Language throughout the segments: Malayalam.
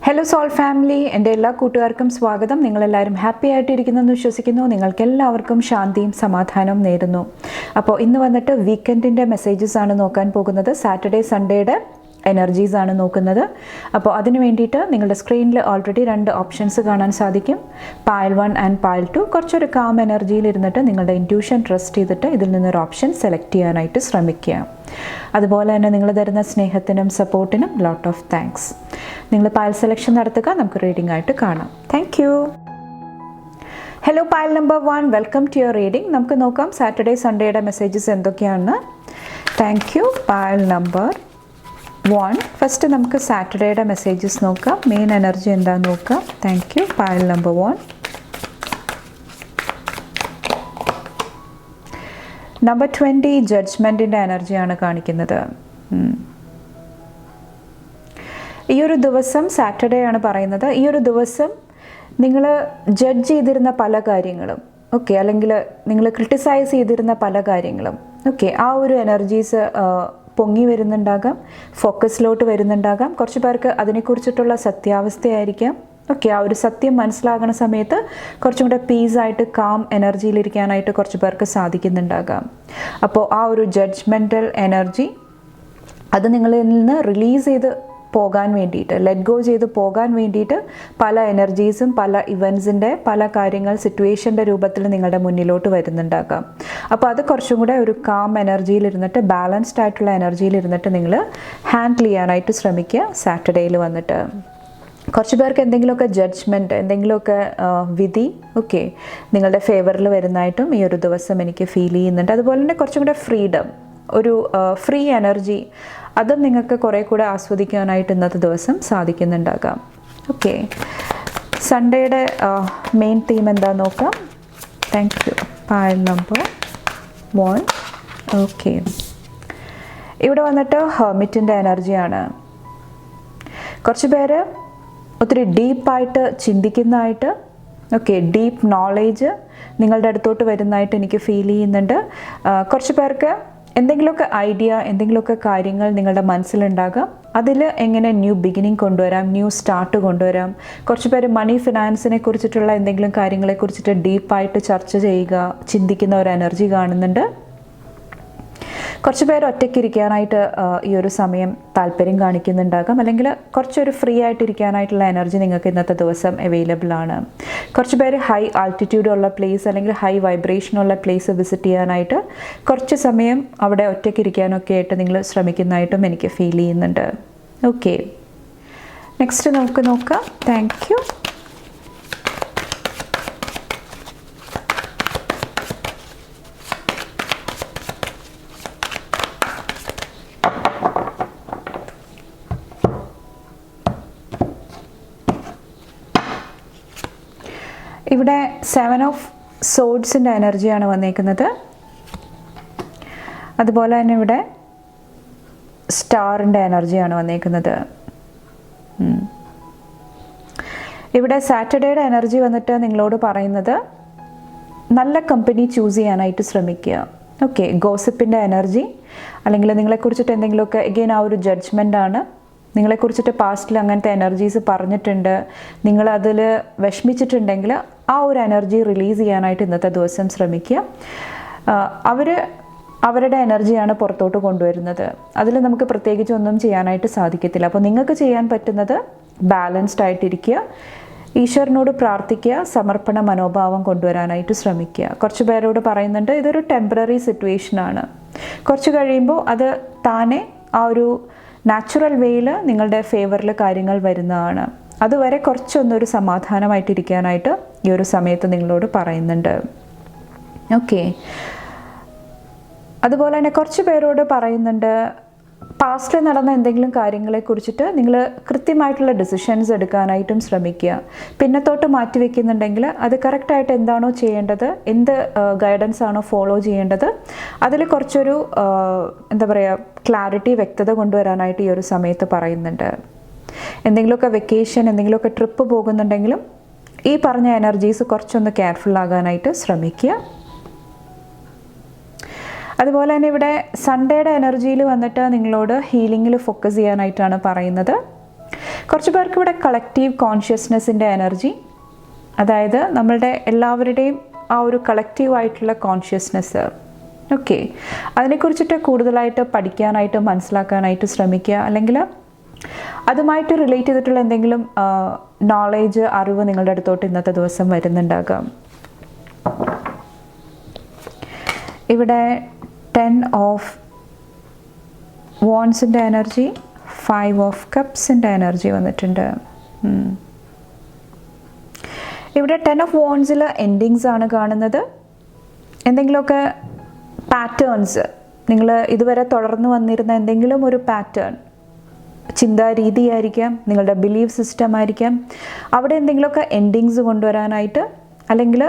ഹലോ സോൾ ഫാമിലി, എൻ്റെ എല്ലാ കൂട്ടുകാർക്കും സ്വാഗതം. നിങ്ങളെല്ലാവരും ഹാപ്പി ആയിട്ടിരിക്കുന്നെന്ന് വിശ്വസിക്കുന്നു. നിങ്ങൾക്കെല്ലാവർക്കും ശാന്തിയും സമാധാനവും നേരുന്നു. അപ്പോൾ ഇന്ന് വന്നിട്ട് വീക്കെൻഡിൻ്റെ മെസ്സേജസ് ആണ് നോക്കാൻ പോകുന്നത്. സാറ്റർഡേ സൺഡേയുടെ എനർജീസ് ആണ് നോക്കുന്നത്. അപ്പോൾ അതിന് വേണ്ടിയിട്ട് നിങ്ങളുടെ സ്ക്രീനിൽ ഓൾറെഡി 2 ഓപ്ഷൻസ് കാണാൻ സാധിക്കും. പായൽ 1 ആൻഡ് പായൽ 2. കുറച്ചൊരു കാം എനർജിയിൽ ഇരുന്നിട്ട് നിങ്ങളുടെ ഇൻറ്റ്യൂഷൻ ട്രസ്റ്റ് ചെയ്തിട്ട് ഇതിൽ നിന്നൊരു ഓപ്ഷൻ സെലക്ട് ചെയ്യാനായിട്ട് ശ്രമിക്കുക. അതുപോലെ തന്നെ നിങ്ങൾ തരുന്ന സ്നേഹത്തിനും സപ്പോർട്ടിനും ലോട്ട് ഓഫ് താങ്ക്സ്. നിങ്ങൾ പായൽ സെലക്ഷൻ നടത്തുക, നമുക്ക് റീഡിംഗ് ആയിട്ട് കാണാം. Thank you. Hello Payal number 1, welcome to your reading. നമുക്ക് നോക്കാം സാറ്റർഡേ സൺഡേയുടെ മെസ്സേജസ് എന്തൊക്കെയാണെന്ന്. Thank you. Payal number 1. First നമുക്ക് സാറ്റർഡേയുടെ മെസ്സേജസ് നോക്കാം. മെയിൻ എനർജി എന്താണെന്ന് നോക്കാം. Thank you. Payal number 1. Number 20 ജഡ്ജ്മെൻറ്റിൻ്റെ എനർജിയാണ് കാണിക്കുന്നത്. ഈ ഒരു ദിവസം സാറ്റർഡേ ആണ് പറയുന്നത്. ഈ ഒരു ദിവസം നിങ്ങൾ ജഡ്ജ് ചെയ്തിരുന്ന പല കാര്യങ്ങളും, ഓക്കെ, അല്ലെങ്കിൽ നിങ്ങൾ ക്രിട്ടിസൈസ് ചെയ്തിരുന്ന പല കാര്യങ്ങളും, ഓക്കെ, ആ ഒരു എനർജീസ് പൊങ്ങി വരുന്നുണ്ടാകാം, ഫോക്കസിലോട്ട് വരുന്നുണ്ടാകാം. കുറച്ച് പേർക്ക് അതിനെക്കുറിച്ചിട്ടുള്ള സത്യാവസ്ഥയായിരിക്കാം. ഓക്കെ, ആ ഒരു സത്യം മനസ്സിലാകുന്ന സമയത്ത് കുറച്ചും കൂടെ പീസായിട്ട് കാം എനർജിയിലിരിക്കാനായിട്ട് കുറച്ച് പേർക്ക് സാധിക്കുന്നുണ്ടാകാം. അപ്പോൾ ആ ഒരു ജഡ്ജ്മെൻ്റൽ എനർജി അത് നിങ്ങളിൽ നിന്ന് റിലീസ് ചെയ്ത് പോകാൻ വേണ്ടിയിട്ട്, ലെറ്റ് ഗോ ചെയ്ത് പോകാൻ വേണ്ടിയിട്ട് പല എനർജീസും പല ഇവൻസിൻ്റെ പല കാര്യങ്ങൾ സിറ്റുവേഷൻ്റെ രൂപത്തിൽ നിങ്ങളുടെ മുന്നിലോട്ട് വരുന്നുണ്ടാകാം. അപ്പോൾ അത് കുറച്ചും കൂടെ ഒരു കാം എനർജിയിലിരുന്നിട്ട്, ബാലൻസ്ഡ് ആയിട്ടുള്ള എനർജിയിലിരുന്നിട്ട് നിങ്ങൾ ഹാൻഡിൽ ചെയ്യാനായിട്ട് ശ്രമിക്കുക സാറ്റർഡേയിൽ വന്നിട്ട്. കുറച്ച് പേർക്ക് എന്തെങ്കിലുമൊക്കെ ജഡ്ജ്മെൻറ്റ്, എന്തെങ്കിലുമൊക്കെ വിധി, ഓക്കെ, നിങ്ങളുടെ ഫേവറിൽ വരുന്നതായിട്ടും ഈ ഒരു ദിവസം എനിക്ക് ഫീൽ ചെയ്യുന്നുണ്ട്. അതുപോലെ തന്നെ കുറച്ചും കൂടെ ഫ്രീഡം, ഒരു ഫ്രീ എനർജി, അതും നിങ്ങൾക്ക് കുറേ കൂടെ ആസ്വദിക്കാനായിട്ട് ഇന്നത്തെ ദിവസം സാധിക്കുന്നുണ്ടാകാം. ഓക്കെ, സൺഡേയുടെ മെയിൻ തീം എന്താണെന്ന് നോക്കാം. Thank you. Payal number 1. Okay, ഇവിടെ വന്നിട്ട് ഹെർമിറ്റിൻ്റെ എനർജിയാണ്. കുറച്ച് പേര് ഒത്തിരി ഡീപ്പായിട്ട് ചിന്തിക്കുന്നതായിട്ട്, ഓക്കെ, ഡീപ്പ് നോളേജ് നിങ്ങളുടെ അടുത്തോട്ട് വരുന്നതായിട്ട് എനിക്ക് ഫീൽ ചെയ്യുന്നുണ്ട്. കുറച്ച് പേർക്ക് എന്തെങ്കിലുമൊക്കെ ഐഡിയ, എന്തെങ്കിലുമൊക്കെ കാര്യങ്ങൾ നിങ്ങളുടെ മനസ്സിലുണ്ടാകാം. അതിൽ എങ്ങനെ ന്യൂ ബിഗിനിങ് കൊണ്ടുവരാം, ന്യൂ സ്റ്റാർട്ട് കൊണ്ടുവരാം. കുറച്ച് പേര് മണി ഫിനാൻസിനെ കുറിച്ചിട്ടുള്ള എന്തെങ്കിലും കാര്യങ്ങളെ കുറിച്ചിട്ട് ഡീപ്പായിട്ട് ചർച്ച ചെയ്യുക, ചിന്തിക്കുന്ന ഒരു എനർജി കാണുന്നുണ്ട്. കുറച്ച് പേര് ഒറ്റയ്ക്കിരിക്കാനായിട്ട് ഈ ഒരു സമയം താല്പര്യം കാണിക്കുന്നുണ്ടാകാം, അല്ലെങ്കിൽ കുറച്ചൊരു ഫ്രീ ആയിട്ടിരിക്കാനായിട്ടുള്ള എനർജി നിങ്ങൾക്ക് ഇന്നത്തെ ദിവസം അവൈലബിൾ ആണ്. കുറച്ച് പേര് ഹൈ ആൾട്ടിറ്റ്യൂഡുള്ള പ്ലേസ് അല്ലെങ്കിൽ ഹൈ വൈബ്രേഷനുള്ള പ്ലേസ് വിസിറ്റ് ചെയ്യാനായിട്ട് കുറച്ച് സമയം അവിടെ ഒറ്റയ്ക്കിരിക്കാനൊക്കെ ആയിട്ട് നിങ്ങൾ ശ്രമിക്കുന്നതായിട്ടും എനിക്ക് ഫീൽ ചെയ്യുന്നുണ്ട്. ഓക്കെ, നെക്സ്റ്റ് നമുക്ക് നോക്കാം. Thank U. ഇവിടെ 7 ഓഫ് സോഡ്സിൻ്റെ എനർജിയാണ് വന്നേക്കുന്നത്. അതുപോലെ തന്നെ ഇവിടെ സ്റ്റാറിൻ്റെ എനർജിയാണ് വന്നേക്കുന്നത്. ഇവിടെ സാറ്റർഡേയുടെ എനർജി വന്നിട്ട് നിങ്ങളോട് പറയുന്നത് നല്ല കമ്പനി ചൂസ് ചെയ്യാനായിട്ട് ശ്രമിക്കുക. ഓക്കെ, ഗോസിപ്പിൻ്റെ എനർജി, അല്ലെങ്കിൽ നിങ്ങളെക്കുറിച്ചിട്ട് എന്തെങ്കിലുമൊക്കെ എഗെയിൻ ആ ഒരു ജഡ്ജ്മെൻ്റാണ്. നിങ്ങളെക്കുറിച്ചിട്ട് പാസ്റ്റിൽ അങ്ങനത്തെ എനർജീസ് പറഞ്ഞിട്ടുണ്ട്, നിങ്ങളതിൽ വിഷമിച്ചിട്ടുണ്ടെങ്കിൽ ആ ഒരു എനർജി റിലീസ് ചെയ്യാനായിട്ട് ഇന്നത്തെ ദിവസം ശ്രമിക്കുക. അവരുടെ എനർജിയാണ് പുറത്തോട്ട് കൊണ്ടുവരുന്നത്. അതിൽ നമുക്ക് പ്രത്യേകിച്ച് ഒന്നും ചെയ്യാനായിട്ട് സാധിക്കത്തില്ല. അപ്പോൾ നിങ്ങൾക്ക് ചെയ്യാൻ പറ്റുന്നത് ബാലൻസ്ഡ് ആയിട്ടിരിക്കുക, ഈശ്വരനോട് പ്രാർത്ഥിക്കുക, സമർപ്പണ മനോഭാവം കൊണ്ടുവരാനായിട്ട് ശ്രമിക്കുക. കുറച്ച് പേരോട് പറയുന്നുണ്ട് ഇതൊരു ടെമ്പററി സിറ്റുവേഷനാണ്, കുറച്ച് കഴിയുമ്പോൾ അത് താനെ ആ ഒരു നാച്ചുറൽ വേയിൽ നിങ്ങളുടെ ഫേവറിൽ കാര്യങ്ങൾ വരുന്നതാണ്. അതുവരെ കുറച്ചൊന്നൊരു സമാധാനമായിട്ടിരിക്കാനായിട്ട് ഈ ഒരു സമയത്ത് നിങ്ങളോട് പറയുന്നുണ്ട്. ഓക്കെ, അതുപോലെ തന്നെ കുറച്ച് പേരോട് പറയുന്നുണ്ട് പാസ്റ്റിൽ നടന്ന എന്തെങ്കിലും കാര്യങ്ങളെക്കുറിച്ചിട്ട് നിങ്ങൾ കൃത്യമായിട്ടുള്ള ഡിസിഷൻസ് എടുക്കാനായിട്ടും ശ്രമിക്കുക. പിന്നത്തോട്ട് മാറ്റി വയ്ക്കുന്നുണ്ടെങ്കിൽ അത് കറക്റ്റായിട്ട് എന്താണോ ചെയ്യേണ്ടത്, എന്ത് ഗൈഡൻസ് ആണോ ഫോളോ ചെയ്യേണ്ടത്, അതിൽ കുറച്ചൊരു എന്താ പറയുക, ക്ലാരിറ്റി, വ്യക്തത കൊണ്ടുവരാനായിട്ട് ഈ ഒരു സമയത്ത് പറയുന്നുണ്ട്. എന്തെങ്കിലുമൊക്കെ വെക്കേഷൻ, എന്തെങ്കിലുമൊക്കെ ട്രിപ്പ് പോകുന്നുണ്ടെങ്കിലും ഈ പറഞ്ഞ എനർജീസ് കുറച്ചൊന്ന് കെയർഫുൾ ആകാനായിട്ട് ശ്രമിക്കുക. അതുപോലെ തന്നെ ഇവിടെ സൺഡേയുടെ എനർജിയിൽ വന്നിട്ട് നിങ്ങളോട് ഹീലിങ്ങിൽ ഫോക്കസ് ചെയ്യാനായിട്ടാണ് പറയുന്നത്. കുറച്ച് പേർക്ക് ഇവിടെ കളക്റ്റീവ് കോൺഷ്യസ്നെസ്സിൻ്റെ എനർജി, അതായത് നമ്മളുടെ എല്ലാവരുടെയും ആ ഒരു കളക്റ്റീവായിട്ടുള്ള കോൺഷ്യസ്നെസ്. ഓക്കെ, അതിനെക്കുറിച്ചിട്ട് കൂടുതലായിട്ട് പഠിക്കാനായിട്ട് മനസ്സിലാക്കാനായിട്ട് ശ്രമിക്കുക, അല്ലെങ്കിൽ അതുമായിട്ട് റിലേറ്റ് ചെയ്തിട്ടുള്ള എന്തെങ്കിലും നോളേജ്, അറിവ് നിങ്ങളുടെ അടുത്തോട്ട് ഇന്നത്തെ ദിവസം വരുന്നുണ്ടാകാം. ഇവിടെ 10 ഓഫ് വാൻസിൻ്റെ എനർജി, 5 ഓഫ് കപ്സിൻ്റെ എനർജി വന്നിട്ടുണ്ട്. ഇവിടെ 10 ഓഫ് വാൻസിൽ എൻഡിങ്സ് ആണ് കാണുന്നത്. എന്തെങ്കിലുമൊക്കെ പാറ്റേൺസ്, നിങ്ങൾ ഇതുവരെ തുടർന്ന് വന്നിരുന്ന എന്തെങ്കിലും ഒരു പാറ്റേൺ, ചിന്താരീതിയായിരിക്കാം, നിങ്ങളുടെ ബിലീഫ് സിസ്റ്റം ആയിരിക്കാം, അവിടെ എന്തെങ്കിലുമൊക്കെ എൻഡിങ്സ് കൊണ്ടുവരാനായിട്ട്, അല്ലെങ്കിൽ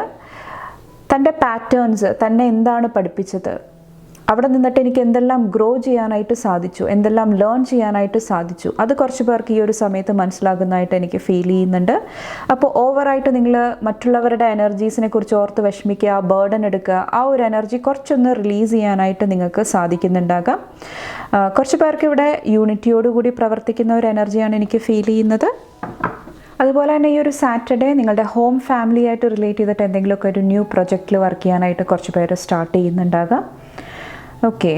തൻ്റെ പാറ്റേൺസ് തന്നെ എന്താണ് പഠിപ്പിച്ചത്, അവിടെ നിന്നിട്ട് എനിക്ക് എന്തെല്ലാം ഗ്രോ ചെയ്യാനായിട്ട് സാധിച്ചു, എന്തെല്ലാം ലേൺ ചെയ്യാനായിട്ട് സാധിച്ചു, അത് കുറച്ച് പേർക്ക് ഈ ഒരു സമയത്ത് മനസ്സിലാകുന്നതായിട്ട് എനിക്ക് ഫീൽ ചെയ്യുന്നുണ്ട്. അപ്പോൾ ഓവറായിട്ട് നിങ്ങൾ മറ്റുള്ളവരുടെ എനർജീസിനെ കുറിച്ച് ഓർത്ത് വിഷമിക്കുക, ബേർഡൻ എടുക്കുക, ആ ഒരു എനർജി കുറച്ചൊന്ന് റിലീസ് ചെയ്യാനായിട്ട് നിങ്ങൾക്ക് സാധിക്കുന്നുണ്ടാകാം. കുറച്ച് പേർക്ക് ഇവിടെ യൂണിറ്റിയോടുകൂടി പ്രവർത്തിക്കുന്ന ഒരു എനർജിയാണ് എനിക്ക് ഫീൽ ചെയ്യുന്നത്. അതുപോലെ തന്നെ ഈ ഒരു സാറ്റർഡേ നിങ്ങളുടെ ഹോം ഫാമിലി ആയിട്ട് റിലേറ്റ് ചെയ്തിട്ട് എന്തെങ്കിലുമൊക്കെ ഒരു ന്യൂ പ്രൊജക്റ്റിൽ വർക്ക് ചെയ്യാനായിട്ട് കുറച്ച് പേര് സ്റ്റാർട്ട് ചെയ്യുന്നുണ്ടാകാം. ഓക്കെ,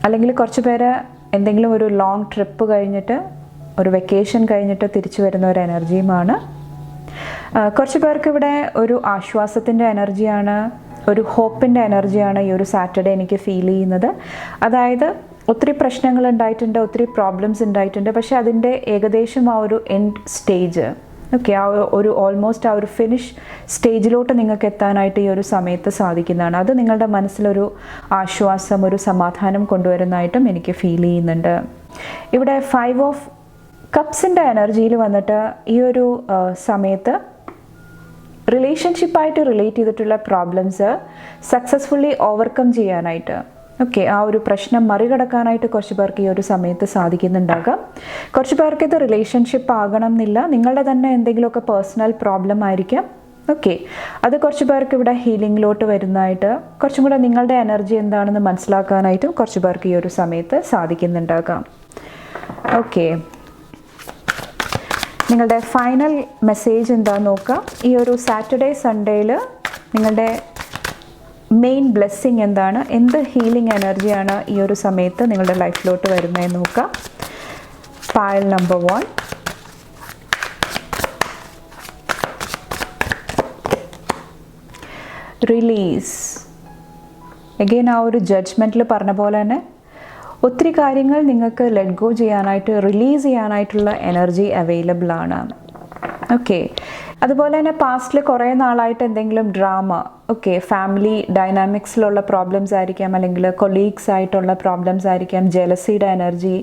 അല്ലെങ്കിൽ കുറച്ച് പേര് എന്തെങ്കിലും ഒരു ലോങ് ട്രിപ്പ് കഴിഞ്ഞിട്ട്, ഒരു വെക്കേഷൻ കഴിഞ്ഞിട്ട് തിരിച്ചു വരുന്ന ഒരു എനർജിയുമാണ്. കുറച്ച് പേർക്ക് ഇവിടെ ഒരു ആശ്വാസത്തിൻ്റെ എനർജിയാണ്, ഒരു ഹോപ്പിൻ്റെ എനർജിയാണ് ഈ ഒരു സാറ്റർഡേ എനിക്ക് ഫീൽ ചെയ്യുന്നത്. അതായത് ഒത്തിരി പ്രശ്നങ്ങൾ ഉണ്ടായിട്ടുണ്ട്, ഒത്തിരി പ്രോബ്ലംസ് ഉണ്ടായിട്ടുണ്ട്, പക്ഷേ അതിൻ്റെ ഏകദേശം ആ ഒരു എൻഡ് സ്റ്റേജ്, ഓക്കെ, ആ ഒരു ഓൾമോസ്റ്റ് ആ ഒരു ഫിനിഷ് സ്റ്റേജിലോട്ട് നിങ്ങൾക്ക് എത്താനായിട്ട് ഈ ഒരു സമയത്ത് സാധിക്കുന്നതാണ്. അത് നിങ്ങളുടെ മനസ്സിലൊരു ആശ്വാസം, ഒരു സമാധാനം കൊണ്ടുവരുന്നതായിട്ടും എനിക്ക് ഫീൽ ചെയ്യുന്നുണ്ട്. ഇവിടെ 5 ഓഫ് കപ്സിൻ്റെ എനർജിയിൽ വന്നിട്ട് ഈ ഒരു സമയത്ത് റിലേഷൻഷിപ്പായിട്ട് റിലേറ്റ് ചെയ്തിട്ടുള്ള പ്രോബ്ലംസ് സക്സസ്ഫുള്ളി ഓവർകം ചെയ്യാനായിട്ട്, ഓക്കെ, ആ ഒരു പ്രശ്നം മറികടക്കാനായിട്ട് കുറച്ച് പേർക്ക് ഈ ഒരു സമയത്ത് സാധിക്കുന്നുണ്ടാകാം. കുറച്ച് പേർക്ക് ഇത് റിലേഷൻഷിപ്പ് ആകണം എന്നില്ല, നിങ്ങളുടെ തന്നെ എന്തെങ്കിലുമൊക്കെ പേഴ്സണൽ പ്രോബ്ലം ആയിരിക്കാം. ഓക്കെ, അത് കുറച്ച് പേർക്ക് ഇവിടെ ഹീലിങ്ങിലോട്ട് വരുന്നതായിട്ട്, കുറച്ചും കൂടെ നിങ്ങളുടെ എനർജി എന്താണെന്ന് മനസ്സിലാക്കാനായിട്ടും കുറച്ച് പേർക്ക് ഈ ഒരു സമയത്ത് സാധിക്കുന്നുണ്ടാകാം. ഓക്കെ, നിങ്ങളുടെ ഫൈനൽ മെസ്സേജ് എന്താണെന്ന് നോക്കാം. ഈ ഒരു സാറ്റർഡേ സൺഡേയിൽ നിങ്ങളുടെ മെയിൻ ബ്ലെസ്സിങ് എന്താണ്, എന്ത് ഹീലിംഗ് എനർജിയാണ് ഈ ഒരു സമയത്ത് നിങ്ങളുടെ ലൈഫിലോട്ട് വരുന്നതെന്ന് നോക്കാം. Pile number 1, release. എഗെയിൻ ആ ഒരു ജഡ്ജ്മെൻറ്റിൽ പറഞ്ഞ പോലെ തന്നെ ഒത്തിരി കാര്യങ്ങൾ നിങ്ങൾക്ക് ലെറ്റ് ഗോ ചെയ്യാനായിട്ട്, റിലീസ് ചെയ്യാനായിട്ടുള്ള എനർജി അവൈലബിൾ ആണ്. ഓക്കെ, അതുപോലെ തന്നെ പാസ്റ്റിൽ കുറേ നാളായിട്ട് എന്തെങ്കിലും ഡ്രാമ, ഓക്കെ, ഫാമിലി ഡൈനാമിക്സിലുള്ള പ്രോബ്ലംസ് ആയിരിക്കാം, അല്ലെങ്കിൽ കൊളീഗ്സ് ആയിട്ടുള്ള പ്രോബ്ലംസ് ആയിരിക്കാം, ജെലസിയുടെ എനർജി,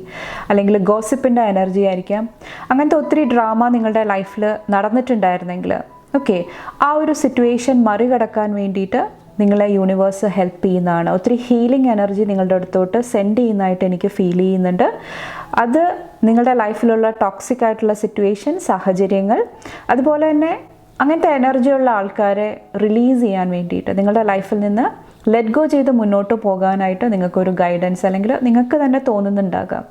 അല്ലെങ്കിൽ ഗോസിപ്പിൻ്റെ എനർജി ആയിരിക്കാം. അങ്ങനത്തെ ഒത്തിരി ഡ്രാമ നിങ്ങളുടെ ലൈഫിൽ നടന്നിട്ടുണ്ടായിരുന്നെങ്കിൽ, ഓക്കെ, ആ ഒരു സിറ്റുവേഷൻ മറികടക്കാൻ വേണ്ടിയിട്ട് നിങ്ങളെ യൂണിവേഴ്സ് ഹെൽപ്പ് ചെയ്യുന്നതാണ്. ഒത്തിരി ഹീലിംഗ് എനർജി നിങ്ങളുടെ അടുത്തോട്ട് സെൻഡ് ചെയ്യുന്നതായിട്ട് എനിക്ക് ഫീൽ ചെയ്യുന്നുണ്ട്. അത് നിങ്ങളുടെ ലൈഫിലുള്ള ടോക്സിക് ആയിട്ടുള്ള സിറ്റുവേഷൻ, സാഹചര്യങ്ങൾ, അതുപോലെ തന്നെ അങ്ങനത്തെ എനർജിയുള്ള ആൾക്കാരെ റിലീസ് ചെയ്യാൻ വേണ്ടിയിട്ട്, നിങ്ങളുടെ ലൈഫിൽ നിന്ന് ലെറ്റ് ഗോ ചെയ്ത് മുന്നോട്ട് പോകാനായിട്ട് നിങ്ങൾക്കൊരു ഗൈഡൻസ്, അല്ലെങ്കിൽ നിങ്ങൾക്ക് തന്നെ തോന്നുന്നുണ്ടാകാം,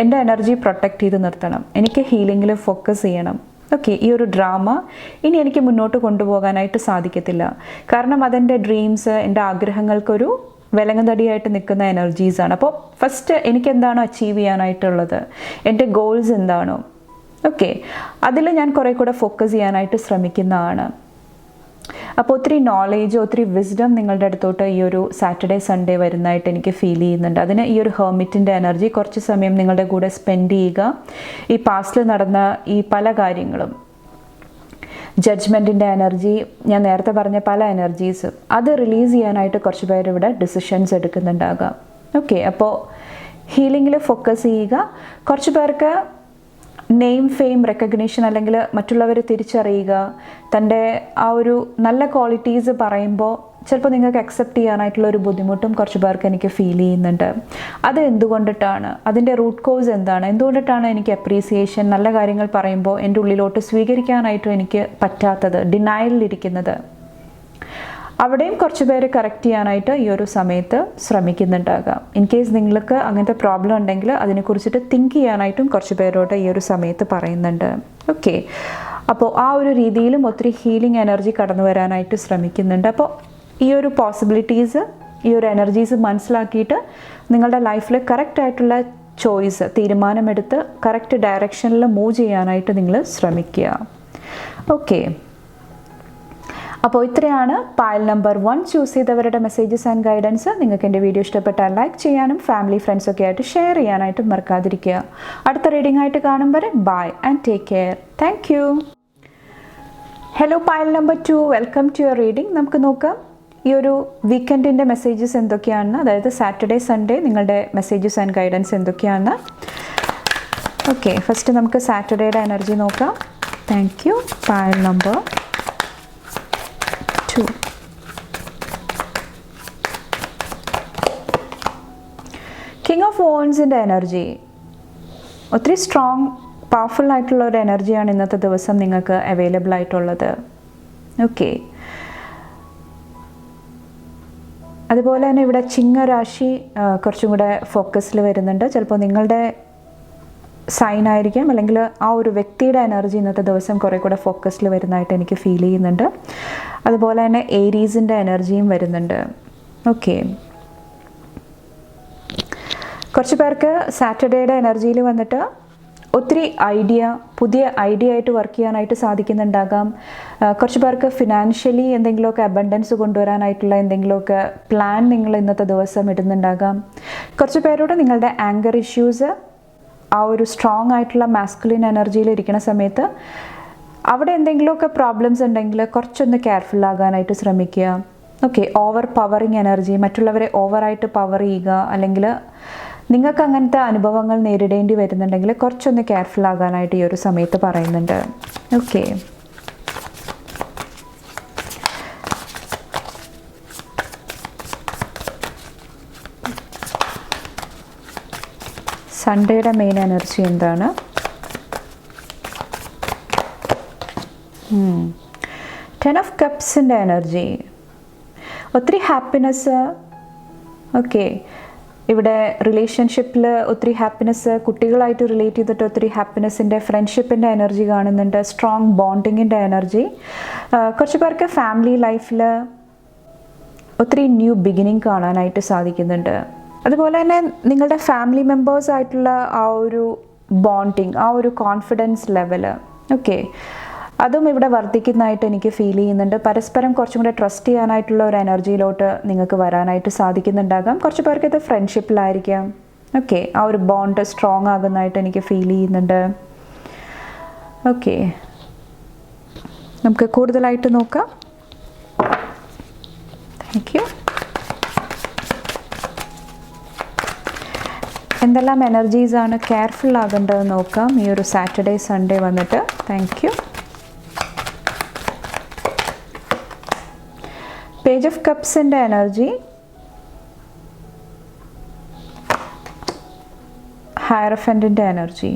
എൻ്റെ എനർജി പ്രൊട്ടക്റ്റ് ചെയ്ത് നിർത്തണം, എനിക്ക് ഹീലിങ്ങിൽ ഫോക്കസ് ചെയ്യണം, ഓക്കെ, ഈ ഒരു ഡ്രാമ ഇനി എനിക്ക് മുന്നോട്ട് കൊണ്ടുപോകാനായിട്ട് സാധിക്കത്തില്ല, കാരണം അതെൻ്റെ ഡ്രീംസ്, എൻ്റെ ആഗ്രഹങ്ങൾക്കൊരു വിലങ്ങുതടിയായിട്ട് നിൽക്കുന്ന എനർജീസാണ്. അപ്പോൾ ഫസ്റ്റ് എനിക്ക് എന്താണോ അച്ചീവ് ചെയ്യാനായിട്ടുള്ളത്, എൻ്റെ ഗോൾസ് എന്താണോ, ഓക്കെ, അതിൽ ഞാൻ കുറേ കൂടെ ഫോക്കസ് ചെയ്യാനായിട്ട് ശ്രമിക്കുന്നതാണ്. അപ്പോൾ ഒത്തിരി നോളേജ്, ഒത്തിരി വിസ്ഡം നിങ്ങളുടെ അടുത്തോട്ട് ഈ ഒരു സാറ്റർഡേ സൺഡേ വരുന്നതായിട്ട് എനിക്ക് ഫീൽ ചെയ്യുന്നുണ്ട്. അതിന് ഈ ഒരു ഹെർമിറ്റിൻ്റെ എനർജി, കുറച്ച് സമയം നിങ്ങളുടെ കൂടെ സ്പെൻഡ് ചെയ്യുക, ഈ പാസ്റ്റിൽ നടന്ന ഈ പല കാര്യങ്ങളും, ജഡ്ജ്മെൻറ്റിൻ്റെ എനർജി, ഞാൻ നേരത്തെ പറഞ്ഞ പല എനർജീസും, അത് റിലീസ് ചെയ്യാനായിട്ട് കുറച്ച് പേര് ഇവിടെ ഡിസിഷൻസ് എടുക്കുന്നുണ്ടാകാം. ഓക്കെ, അപ്പോൾ ഹീലിങ്ങിൽ ഫോക്കസ് ചെയ്യുക. കുറച്ച് പേർക്ക് നെയിം, ഫെയിം, റെക്കഗ്നീഷൻ, അല്ലെങ്കിൽ മറ്റുള്ളവരെ തിരിച്ചറിയുക, തൻ്റെ ആ ഒരു നല്ല ക്വാളിറ്റീസ് പറയുമ്പോൾ ചിലപ്പോൾ നിങ്ങൾക്ക് അക്സെപ്റ്റ് ചെയ്യാനായിട്ടുള്ള ഒരു ബുദ്ധിമുട്ടും കുറച്ച് പേർക്ക് എനിക്ക് ഫീൽ ചെയ്യുന്നുണ്ട്. അത് എന്തുകൊണ്ടിട്ടാണ്, അതിൻ്റെ റൂട്ട് കോസ് എന്താണ്, എന്തുകൊണ്ടിട്ടാണ് എനിക്ക് അപ്രീസിയേഷൻ, നല്ല കാര്യങ്ങൾ പറയുമ്പോൾ എൻ്റെ ഉള്ളിലോട്ട് സ്വീകരിക്കാനായിട്ടും എനിക്ക് പറ്റാത്തത്, ഡിനയലിലിരിക്കുന്നത്. അവിടെയും കുറച്ച് പേര് കറക്റ്റ് ചെയ്യാനായിട്ട് ഈ ഒരു സമയത്ത് ശ്രമിക്കുന്നുണ്ടാകാം. ഇൻ കേസ് നിങ്ങൾക്ക് അങ്ങനത്തെ പ്രോബ്ലം ഉണ്ടെങ്കിൽ അതിനെക്കുറിച്ചിട്ട് തിങ്ക് ചെയ്യാനായിട്ടും കുറച്ച് പേരോട് ഈ ഒരു സമയത്ത് പറയുന്നുണ്ട്. ഓക്കെ, അപ്പോൾ ആ ഒരു രീതിയിലും ഒത്തിരി ഹീലിംഗ് എനർജി കടന്നു വരാനായിട്ട് ശ്രമിക്കുന്നുണ്ട്. അപ്പോൾ ഈ ഒരു പോസിബിലിറ്റീസ്, ഈ ഒരു എനർജീസ് മനസ്സിലാക്കിയിട്ട് നിങ്ങളുടെ ലൈഫിൽ കറക്റ്റായിട്ടുള്ള ചോയ്സ്, തീരുമാനമെടുത്ത് കറക്റ്റ് ഡയറക്ഷനിൽ മൂവ് ചെയ്യാനായിട്ട് നിങ്ങൾ ശ്രമിക്കുക. ഓക്കെ, അപ്പോൾ ഇത്രയാണ് പൈൽ നമ്പർ 1 ചൂസ് ചെയ്തവരുടെ മെസ്സേജസ് ആൻഡ് ഗൈഡൻസ്. നിങ്ങൾക്ക് എൻ്റെ വീഡിയോ ഇഷ്ടപ്പെട്ടാൽ ലൈക്ക് ചെയ്യാനും ഫാമിലി ഫ്രണ്ട്സൊക്കെ ആയിട്ട് ഷെയർ ചെയ്യാനായിട്ടും മറക്കാതിരിക്കുക. അടുത്ത റീഡിംഗ് ആയിട്ട് കാണും വരെ bye and take care. Thank you. Hello pile number 2, welcome to your reading. നമുക്ക് നോക്കാം ഈ ഒരു വീക്കെൻഡിൻ്റെ മെസ്സേജസ് എന്തൊക്കെയാണെന്ന്, അതായത് സാറ്റർഡേ സൺഡേ നിങ്ങളുടെ മെസ്സേജസ് ആൻഡ് ഗൈഡൻസ് എന്തൊക്കെയാണെന്ന്. ഓക്കെ, ഫസ്റ്റ് നമുക്ക് സാറ്റർഡേയുടെ എനർജി നോക്കാം. Thank you. Pile number 2. King of വോൺസിൻ്റെ എനർജി ഒത്തിരി സ്ട്രോങ്, പവർഫുൾ ആയിട്ടുള്ള ഒരു എനർജിയാണ് ഇന്നത്തെ ദിവസം നിങ്ങൾക്ക് അവൈലബിൾ ആയിട്ടുള്ളത്. ഓക്കെ, അതുപോലെ തന്നെ ഇവിടെ ചിങ്ങരാശി കുറച്ചും കൂടെ ഫോക്കസിൽ വരുന്നുണ്ട്. ചിലപ്പോൾ നിങ്ങളുടെ സൈൻ ആയിരിക്കാം, അല്ലെങ്കിൽ ആ ഒരു വ്യക്തിയുടെ എനർജി ഇന്നത്തെ ദിവസം കുറേ കൂടെ ഫോക്കസിൽ വരുന്നതായിട്ട് എനിക്ക് ഫീൽ ചെയ്യുന്നുണ്ട്. അതുപോലെ തന്നെ ഏരീസിൻ്റെ എനർജിയും വരുന്നുണ്ട്. ഓക്കെ, കുറച്ച് പേർക്ക് സാറ്റർഡേയുടെ എനർജിയിൽ വന്നിട്ട് ഒത്തിരി പുതിയ ഐഡിയ ആയിട്ട് വർക്ക് ചെയ്യാനായിട്ട് സാധിക്കുന്നുണ്ടാകാം. കുറച്ച് പേർക്ക് ഫിനാൻഷ്യലി എന്തെങ്കിലുമൊക്കെ അബണ്ടൻസ് കൊണ്ടുവരാനായിട്ടുള്ള എന്തെങ്കിലുമൊക്കെ പ്ലാൻ നിങ്ങൾ ഇന്നത്തെ ദിവസം ഇടുന്നുണ്ടാകാം. കുറച്ച് പേരോട് നിങ്ങളുടെ ആങ്കർ ഇഷ്യൂസ്, ആ ഒരു സ്ട്രോങ് ആയിട്ടുള്ള മാസ്കുലിൻ എനർജിയിൽ ഇരിക്കുന്ന സമയത്ത് അവിടെ എന്തെങ്കിലുമൊക്കെ പ്രോബ്ലംസ് ഉണ്ടെങ്കിൽ കുറച്ചൊന്ന് കെയർഫുൾ ആകാനായിട്ട് ശ്രമിക്കുക. ഓക്കെ, ഓവർ പവറിങ് എനർജി, മറ്റുള്ളവരെ ഓവറായിട്ട് പവർ ചെയ്യുക, അല്ലെങ്കിൽ നിങ്ങൾക്ക് അങ്ങനത്തെ അനുഭവങ്ങൾ നേരിടേണ്ടി വരുന്നുണ്ടെങ്കിൽ കുറച്ചൊന്ന് കെയർഫുൾ ആകാനായിട്ട് ഈ ഒരു സമയത്ത് പറയുന്നുണ്ട്. ഓക്കെ, സൺഡേയുടെ മെയിൻ എനർജി എന്താണ്? 10 ഓഫ് കപ്സിൻ്റെ എനർജി, ഒത്തിരി ഹാപ്പിനെസ്. ഓക്കെ, ഇവിടെ റിലേഷൻഷിപ്പിൽ ഒത്തിരി ഹാപ്പിനെസ്, കുട്ടികളായിട്ട് റിലേറ്റ് ചെയ്തിട്ട് ഒത്തിരി ഹാപ്പിനെസ്സിൻ്റെ, ഫ്രണ്ട്ഷിപ്പിൻ്റെ എനർജി കാണുന്നുണ്ട്. സ്ട്രോങ് ബോണ്ടിങ്ങിൻ്റെ എനർജി. കുറച്ച് പേർക്ക് ഫാമിലി ലൈഫിൽ ഒത്തിരി ന്യൂ ബിഗിനിങ് കാണാനായിട്ട് സാധിക്കുന്നുണ്ട്. അതുപോലെ തന്നെ നിങ്ങളുടെ ഫാമിലി മെമ്പേഴ്സ് ആയിട്ടുള്ള ആ ഒരു ബോണ്ടിങ്, ആ ഒരു കോൺഫിഡൻസ് ലെവൽ, ഓക്കെ, അതും ഇവിടെ വർദ്ധിക്കുന്നതായിട്ട് എനിക്ക് ഫീൽ ചെയ്യുന്നുണ്ട്. പരസ്പരം കുറച്ചും കൂടെ ട്രസ്റ്റ് ചെയ്യാനായിട്ടുള്ള ഒരു എനർജിയിലോട്ട് നിങ്ങൾക്ക് വരാനായിട്ട് സാധിക്കുന്നുണ്ടാകാം. കുറച്ച് പേർക്ക് ഇത് ഫ്രണ്ട്ഷിപ്പിലായിരിക്കാം. ഓക്കെ, ആ ഒരു ബോണ്ട് സ്ട്രോങ് ആകുന്നതായിട്ട് എനിക്ക് ഫീൽ ചെയ്യുന്നുണ്ട്. ഓക്കെ, നമുക്ക് കൂടുതലായിട്ട് നോക്കാം. Thank you. എന്തെല്ലാം എനർജീസാണ് കെയർഫുൾ ആകേണ്ടതെന്ന് നോക്കാം ഈ ഒരു സാറ്റർഡേ സൺഡേ വന്നിട്ട്. Thank you. പേജ് ഓഫ് കപ്സിൻ്റെ എനർജി, ഹയറഫൻറ്റിൻ്റെ എനർജി.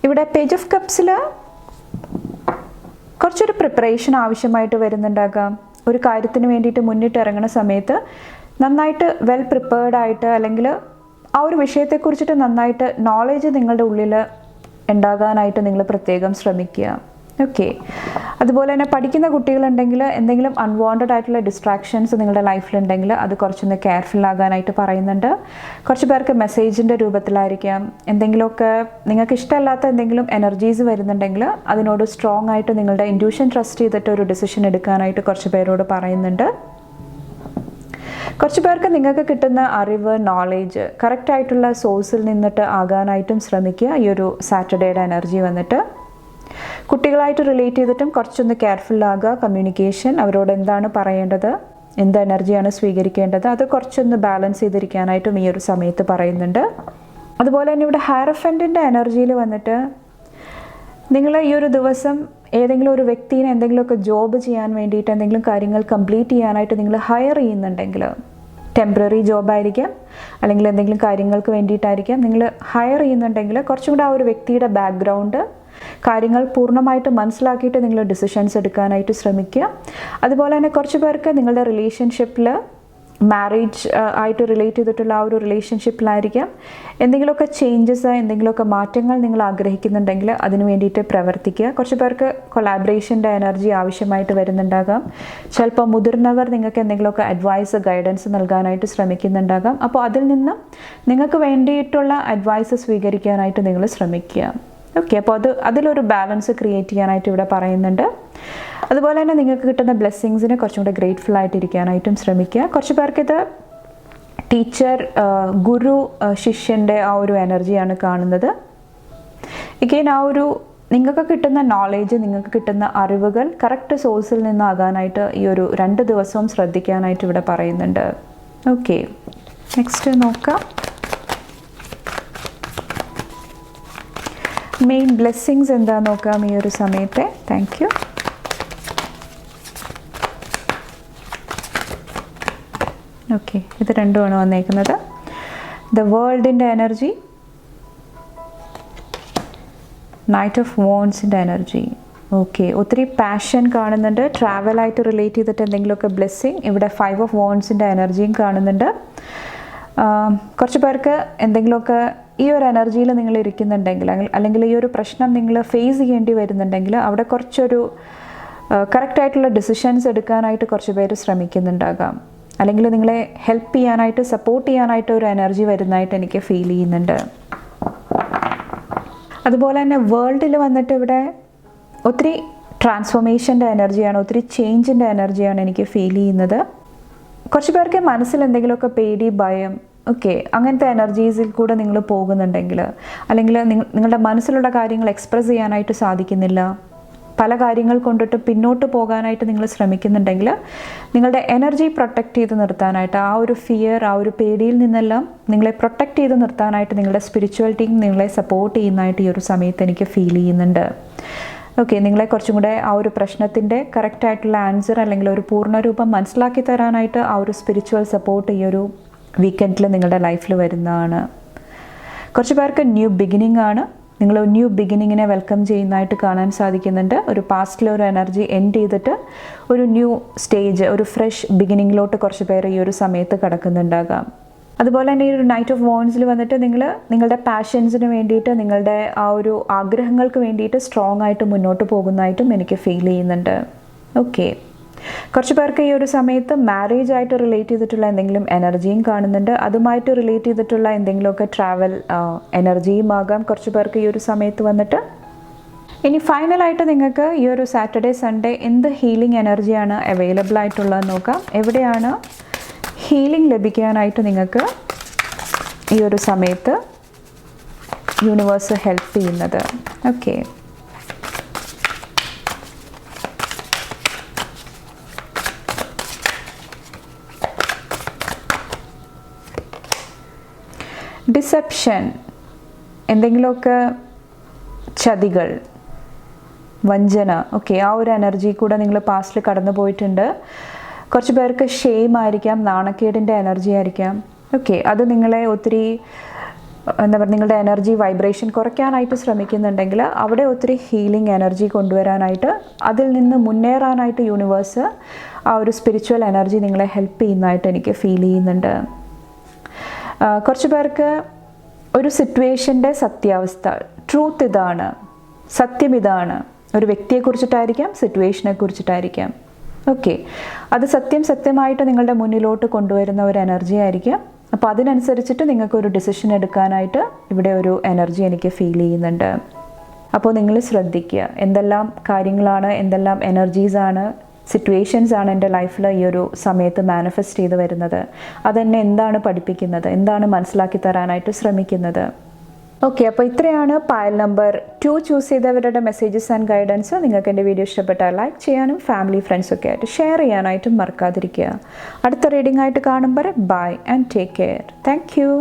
ഇവിടെ പേജ് ഓഫ് കപ്സിൽ കുറച്ചൊരു പ്രിപ്പറേഷൻ ആവശ്യമായിട്ട് വരുന്നുണ്ടാകാം. ഒരു കാര്യത്തിന് വേണ്ടിയിട്ട് മുന്നിട്ട് ഇറങ്ങുന്ന സമയത്ത് നന്നായിട്ട് വെൽ പ്രിപ്പേർഡ് ആയിട്ട്, അല്ലെങ്കിൽ ആ ഒരു വിഷയത്തെക്കുറിച്ചിട്ട് നന്നായിട്ട് നോളേജ് നിങ്ങളുടെ ഉള്ളിൽ ഉണ്ടാകാനായിട്ട് നിങ്ങൾ പ്രത്യേകം ശ്രമിക്കുക. ഓക്കെ, അതുപോലെ തന്നെ പഠിക്കുന്ന കുട്ടികളുണ്ടെങ്കിൽ എന്തെങ്കിലും അൺവാണ്ടഡ് ആയിട്ടുള്ള ഡിസ്ട്രാക്ഷൻസ് നിങ്ങളുടെ ലൈഫിലുണ്ടെങ്കിൽ അത് കുറച്ചൊന്ന് കെയർഫുൾ ആകാനായിട്ട് പറയുന്നുണ്ട്. കുറച്ച് പേർക്ക് മെസ്സേജിൻ്റെ രൂപത്തിലായിരിക്കാം, എന്തെങ്കിലുമൊക്കെ നിങ്ങൾക്ക് ഇഷ്ടമല്ലാത്ത എന്തെങ്കിലും എനർജീസ് വരുന്നുണ്ടെങ്കിൽ അതിനോട് സ്ട്രോങ് ആയിട്ട് നിങ്ങളുടെ ഇൻറ്റ്യൂഷൻ ട്രസ്റ്റ് ചെയ്തിട്ട് ഒരു ഡിസിഷൻ എടുക്കാനായിട്ട് കുറച്ച് പേരോട് പറയുന്നുണ്ട്. കുറച്ച് പേർക്ക് നിങ്ങൾക്ക് കിട്ടുന്ന അറിവ്, നോളേജ് കറക്റ്റായിട്ടുള്ള സോഴ്സിൽ നിന്നിട്ട് ആകാനായിട്ടും ശ്രമിക്കുക. ഈ ഒരു സാറ്റർഡേയുടെ എനർജി വന്നിട്ട് കുട്ടികളായിട്ട് റിലേറ്റ് ചെയ്തിട്ടും കുറച്ചൊന്ന് കെയർഫുൾ ആകുക. കമ്മ്യൂണിക്കേഷൻ, അവരോട് എന്താണ് പറയേണ്ടത്, എന്ത് എനർജിയാണ് സ്വീകരിക്കേണ്ടത്, അത് കുറച്ചൊന്ന് ബാലൻസ് ചെയ്തിരിക്കാനായിട്ടും ഈ ഒരു സമയത്ത് പറയുന്നുണ്ട്. അതുപോലെ തന്നെ ഇവിടെ ഹയറഫൻറ്റിൻ്റെ എനർജിയിൽ വന്നിട്ട് നിങ്ങൾ ഈ ഒരു ദിവസം ഏതെങ്കിലും ഒരു വ്യക്തിനെ എന്തെങ്കിലുമൊക്കെ ജോബ് ചെയ്യാൻ വേണ്ടിയിട്ട്, എന്തെങ്കിലും കാര്യങ്ങൾ കംപ്ലീറ്റ് ചെയ്യാനായിട്ട് നിങ്ങൾ ഹയർ ചെയ്യുന്നുണ്ടെങ്കിൽ, ടെമ്പററി ജോബായിരിക്കാം അല്ലെങ്കിൽ എന്തെങ്കിലും കാര്യങ്ങൾക്ക് വേണ്ടിയിട്ടായിരിക്കാം നിങ്ങൾ ഹയർ ചെയ്യുന്നുണ്ടെങ്കിൽ, കുറച്ചും കൂടെ ആ ഒരു വ്യക്തിയുടെ ബാക്ക്ഗ്രൗണ്ട്, കാര്യങ്ങൾ പൂർണ്ണമായിട്ട് മനസ്സിലാക്കിയിട്ട് നിങ്ങൾ ഡിസിഷൻസ് എടുക്കാനായിട്ട് ശ്രമിക്കുക. അതുപോലെ തന്നെ കുറച്ച് പേർക്ക് നിങ്ങളുടെ റിലേഷൻഷിപ്പിൽ മാരേജ് ആയിട്ട് റിലേറ്റ് ചെയ്തിട്ടുള്ള ആ ഒരു റിലേഷൻഷിപ്പിലായിരിക്കാം എന്തെങ്കിലുമൊക്കെ ചേഞ്ചസ്, എന്തെങ്കിലുമൊക്കെ മാറ്റങ്ങൾ നിങ്ങൾ ആഗ്രഹിക്കുന്നുണ്ടെങ്കിൽ അതിന് വേണ്ടിയിട്ട് പ്രവർത്തിക്കുക. കുറച്ച് പേർക്ക് കൊളാബറേഷൻ്റെ എനർജി ആവശ്യമായിട്ട് വരുന്നുണ്ടാകാം. ചിലപ്പോൾ മുതിർന്നവർ നിങ്ങൾക്ക് എന്തെങ്കിലുമൊക്കെ അഡ്വൈസ്, ഗൈഡൻസ് നൽകാനായിട്ട് ശ്രമിക്കുന്നുണ്ടാകാം. അപ്പോൾ അതിൽ നിന്ന് നിങ്ങൾക്ക് വേണ്ടിയിട്ടുള്ള അഡ്വൈസ് സ്വീകരിക്കാനായിട്ട് നിങ്ങൾ ശ്രമിക്കുക. ഓക്കെ, അപ്പോൾ അതിലൊരു ബാലൻസ് ക്രിയേറ്റ് ചെയ്യാനായിട്ട് ഇവിടെ പറയുന്നുണ്ട്. അതുപോലെ തന്നെ നിങ്ങൾക്ക് കിട്ടുന്ന ബ്ലെസ്സിങ്സിന് കുറച്ചും കൂടെ ഗ്രേറ്റ്ഫുൾ ആയിട്ടിരിക്കാനായിട്ടും ശ്രമിക്കുക. കുറച്ച് പേർക്കിത് ടീച്ചർ, ഗുരു, ശിഷ്യൻ്റെ ആ ഒരു എനർജിയാണ് കാണുന്നത്. എഗെയിൻ ആ ഒരു നിങ്ങൾക്ക് കിട്ടുന്ന നോളേജ്, നിങ്ങൾക്ക് കിട്ടുന്ന അറിവുകൾ കറക്റ്റ് സോഴ്സിൽ നിന്നാകാനായിട്ട് ഈ ഒരു 2 ദിവസവും ശ്രദ്ധിക്കാനായിട്ട് ഇവിടെ പറയുന്നുണ്ട്. ഓക്കെ, നെക്സ്റ്റ് നോക്കാം. മെയിൻ ബ്ലെസ്സിങ്സ് എന്താ നോക്കാം ഈ ഒരു സമയത്തെ. Thank you. ഓക്കെ, ഇത് രണ്ടുമാണ് വന്നേക്കുന്നത്. ദ വേൾഡിൻ്റെ എനർജി, നൈറ്റ് ഓഫ് വോൺസിൻ്റെ എനർജി. ഓക്കെ, ഒത്തിരി പാഷൻ കാണുന്നുണ്ട്. ട്രാവലായിട്ട് റിലേറ്റ് ചെയ്തിട്ട് എന്തെങ്കിലുമൊക്കെ ബ്ലെസ്സിങ്. ഇവിടെ 5 ഓഫ് വോൺസിൻ്റെ എനർജിയും കാണുന്നുണ്ട്. കുറച്ച് പേർക്ക് എന്തെങ്കിലുമൊക്കെ ഈ ഒരു എനർജിയിൽ നിങ്ങൾ ഇരിക്കുന്നുണ്ടെങ്കിൽ, അല്ലെങ്കിൽ ഈ ഒരു പ്രശ്നം നിങ്ങൾ ഫേസ് ചെയ്യേണ്ടി വരുന്നുണ്ടെങ്കിൽ അവിടെ കുറച്ചൊരു കറക്റ്റായിട്ടുള്ള ഡിസിഷൻസ് എടുക്കാനായിട്ട് കുറച്ച് പേര് ശ്രമിക്കുന്നുണ്ടാകാം. അല്ലെങ്കിൽ നിങ്ങളെ ഹെൽപ്പ് ചെയ്യാനായിട്ട്, സപ്പോർട്ട് ചെയ്യാനായിട്ട് ഒരു എനർജി വരുന്നതായിട്ട് എനിക്ക് ഫീൽ ചെയ്യുന്നുണ്ട്. അതുപോലെ തന്നെ വേൾഡിൽ വന്നിട്ട് ഇവിടെ ഒത്തിരി ട്രാൻസ്ഫോർമേഷൻ്റെ എനർജിയാണ്, ഒത്തിരി ചേഞ്ചിൻ്റെ എനർജിയാണ് എനിക്ക് ഫീൽ ചെയ്യുന്നത്. കുറച്ച് പേർക്ക് മനസ്സിൽ എന്തെങ്കിലുമൊക്കെ പേടി, ഭയം, ഓക്കെ, അങ്ങനത്തെ എനർജീസിൽ കൂടെ നിങ്ങൾ പോകുന്നുണ്ടെങ്കിൽ, അല്ലെങ്കിൽ നിങ്ങളുടെ മനസ്സിലുള്ള കാര്യങ്ങൾ എക്സ്പ്രസ് ചെയ്യാനായിട്ട് സാധിക്കുന്നില്ല, പല കാര്യങ്ങൾ കൊണ്ടിട്ട് പിന്നോട്ട് പോകാനായിട്ട് നിങ്ങൾ ശ്രമിക്കുന്നുണ്ടെങ്കിൽ, നിങ്ങളുടെ എനർജി പ്രൊട്ടക്റ്റ് ചെയ്ത് നിർത്താനായിട്ട്, ആ ഒരു ഫിയർ, ആ ഒരു പേടിയിൽ നിന്നെല്ലാം നിങ്ങളെ പ്രൊട്ടക്റ്റ് ചെയ്ത് നിർത്താനായിട്ട് നിങ്ങളുടെ സ്പിരിച്വാലിറ്റിയും നിങ്ങളെ സപ്പോർട്ട് ചെയ്യുന്നതായിട്ട് ഈ ഒരു സമയത്ത് എനിക്ക് ഫീൽ ചെയ്യുന്നുണ്ട്. ഓക്കെ, നിങ്ങളെ കുറച്ചും കൂടെ ആ ഒരു പ്രശ്നത്തിൻ്റെ കറക്റ്റായിട്ടുള്ള ആൻസർ അല്ലെങ്കിൽ ഒരു പൂർണ്ണരൂപം മനസ്സിലാക്കി തരാനായിട്ട് ആ ഒരു സ്പിരിച്വൽ സപ്പോർട്ട് ഈ ഒരു വീക്കെൻഡിൽ നിങ്ങളുടെ ലൈഫിൽ വരുന്നതാണ്. കുറച്ച് പേർക്ക് ന്യൂ ബിഗിനിങ് ആണ്. നിങ്ങൾ ന്യൂ ബിഗിനിങ്ങിനെ വെൽക്കം ചെയ്യുന്നതായിട്ട് കാണാൻ സാധിക്കുന്നുണ്ട്. ഒരു പാസ്റ്റിലെ ഒരു എനർജി എൻഡ് ചെയ്തിട്ട് ഒരു ന്യൂ സ്റ്റേജ്, ഒരു ഫ്രഷ് ബിഗിനിങ്ങിലോട്ട് കുറച്ച് പേർ ഈ ഒരു സമയത്ത് കടക്കുന്നുണ്ടാകാം. അതുപോലെ തന്നെ ഈ ഒരു നൈറ്റ് ഓഫ് വോൺസിൽ വന്നിട്ട് നിങ്ങളുടെ പാഷൻസിന് വേണ്ടിയിട്ട്, നിങ്ങളുടെ ആ ഒരു ആഗ്രഹങ്ങൾക്ക് വേണ്ടിയിട്ട് സ്ട്രോങ് ആയിട്ട് മുന്നോട്ട് പോകുന്നതായിട്ടും എനിക്ക് ഫീൽ ചെയ്യുന്നുണ്ട്. ഓക്കെ, കുറച്ച് പേർക്ക് ഈ ഒരു സമയത്ത് മാരേജ് ആയിട്ട് റിലേറ്റ് ചെയ്തിട്ടുള്ള എന്തെങ്കിലും എനർജിയും കാണുന്നുണ്ട്. അതുമായിട്ട് റിലേറ്റ് ചെയ്തിട്ടുള്ള എന്തെങ്കിലുമൊക്കെ ട്രാവൽ എനർജിയും ആകാം കുറച്ച് പേർക്ക് ഈ ഒരു സമയത്ത് വന്നിട്ട്. ഇനി ഫൈനലായിട്ട് നിങ്ങൾക്ക് ഈ ഒരു സാറ്റർഡേ, സൺഡേ എന്ത് ഹീലിംഗ് എനർജിയാണ് അവൈലബിൾ ആയിട്ടുള്ളത് നോക്കാം. എവിടെയാണ് ഹീലിംഗ് ലഭിക്കാനായിട്ട് നിങ്ങൾക്ക് ഈ ഒരു സമയത്ത് യൂണിവേഴ്സ് ഹെൽപ്പ് ചെയ്യുന്നത്. ഓക്കെ, ഡിസെപ്ഷൻ, എന്തെങ്കിലുമൊക്കെ ചതികൾ, വഞ്ചന, ഓക്കെ, ആ ഒരു എനർജി കൂടെ നിങ്ങൾ പാസ്റ്റിൽ കടന്നു പോയിട്ടുണ്ട്. കുറച്ച് പേർക്ക് ഷെയിം ആയിരിക്കാം, നാണക്കേടിൻ്റെ എനർജി ആയിരിക്കാം. ഓക്കെ, അത് നിങ്ങളെ ഒത്തിരി എന്താ പറയുക, നിങ്ങളുടെ എനർജി വൈബ്രേഷൻ കുറയ്ക്കാനായിട്ട് ശ്രമിക്കുന്നുണ്ടെങ്കിൽ അവിടെ ഒത്തിരി ഹീലിംഗ് എനർജി കൊണ്ടുവരാനായിട്ട്, അതിൽ നിന്ന് മുന്നേറാനായിട്ട് യൂണിവേഴ്സ് ആ ഒരു സ്പിരിച്വൽ എനർജി നിങ്ങളെ ഹെൽപ്പ് ചെയ്യുന്നതായിട്ട് എനിക്ക് ഫീൽ ചെയ്യുന്നുണ്ട്. കുറച്ച് പേർക്ക് ഒരു സിറ്റുവേഷൻ്റെ സത്യാവസ്ഥ, ട്രൂത്ത് ഇതാണ്, സത്യം ഇതാണ്, ഒരു വ്യക്തിയെക്കുറിച്ചിട്ടായിരിക്കാം, സിറ്റുവേഷനെ കുറിച്ചിട്ടായിരിക്കാം. ഓക്കെ, അത് സത്യമായിട്ട് നിങ്ങളുടെ മുന്നിലോട്ട് കൊണ്ടുവരുന്ന ഒരു എനർജി ആയിരിക്കാം. അപ്പോൾ അതിനനുസരിച്ചിട്ട് നിങ്ങൾക്കൊരു ഡിസിഷൻ എടുക്കാനായിട്ട് ഇവിടെ ഒരു എനർജി എനിക്ക് ഫീൽ ചെയ്യുന്നുണ്ട്. അപ്പോൾ നിങ്ങൾ ശ്രദ്ധിക്കുക, എന്തെല്ലാം കാര്യങ്ങളാണ്, എന്തെല്ലാം എനർജീസാണ്, സിറ്റുവേഷൻസ് ആണ് എൻ്റെ ലൈഫിൽ ഈ ഒരു സമയത്ത് മാനിഫെസ്റ്റ് ചെയ്ത് വരുന്നത്, അതെന്നെ എന്താണ് പഠിപ്പിക്കുന്നത്, എന്താണ് മനസ്സിലാക്കി തരാനായിട്ട് ശ്രമിക്കുന്നത്. ഓക്കെ, അപ്പോൾ ഇത്രയാണ് പൈൽ നമ്പർ 2 ചൂസ് ചെയ്തവരുടെ മെസ്സേജസ് ആൻഡ് ഗൈഡൻസ്. നിങ്ങൾക്ക് എൻ്റെ വീഡിയോ ഇഷ്ടപ്പെട്ടാൽ ലൈക്ക് ചെയ്യാനും ഫാമിലി ഫ്രണ്ട്സൊക്കെ ആയിട്ട് ഷെയർ ചെയ്യാനായിട്ടും മറക്കാതിരിക്കുക. അടുത്ത റീഡിംഗ് ആയിട്ട് കാണുമ്പോൾ bye and take care. Thank U.